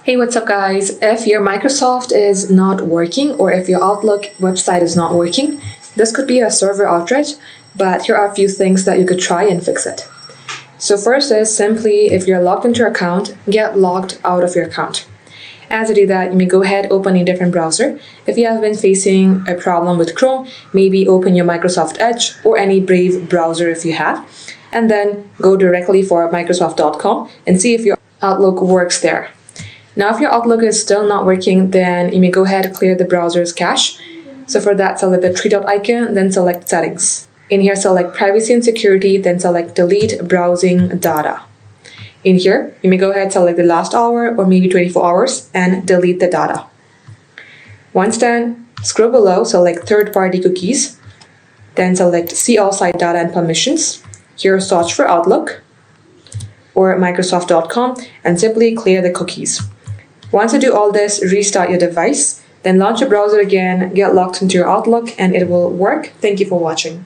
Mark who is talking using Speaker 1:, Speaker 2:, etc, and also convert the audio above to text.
Speaker 1: Hey, what's up, guys? If your Microsoft is not working or if your Outlook website is not working, this could be a server outage, but here are a few things that you could try and fix it. So first is simply, if you're logged into your account, get logged out of your account. As you do that, you may go ahead, open a different browser. If you have been facing a problem with Chrome, maybe open your Microsoft Edge or any Brave browser if you have, and then go directly for Microsoft.com and see if your Outlook works there. Now, if your Outlook is still not working, then you may go ahead and clear the browser's cache. So for that, select the three dot icon, then select Settings. In here, select Privacy and Security, then select Delete Browsing Data. In here, you may go ahead and select the last hour or maybe 24 hours and delete the data. Once done, scroll below, select Third-Party Cookies, then select See All Site Data and Permissions. Here, search for Outlook or Microsoft.com and simply clear the cookies. Once you do all this, restart your device, then launch your browser again, get logged into your Outlook, and it will work. Thank you for watching.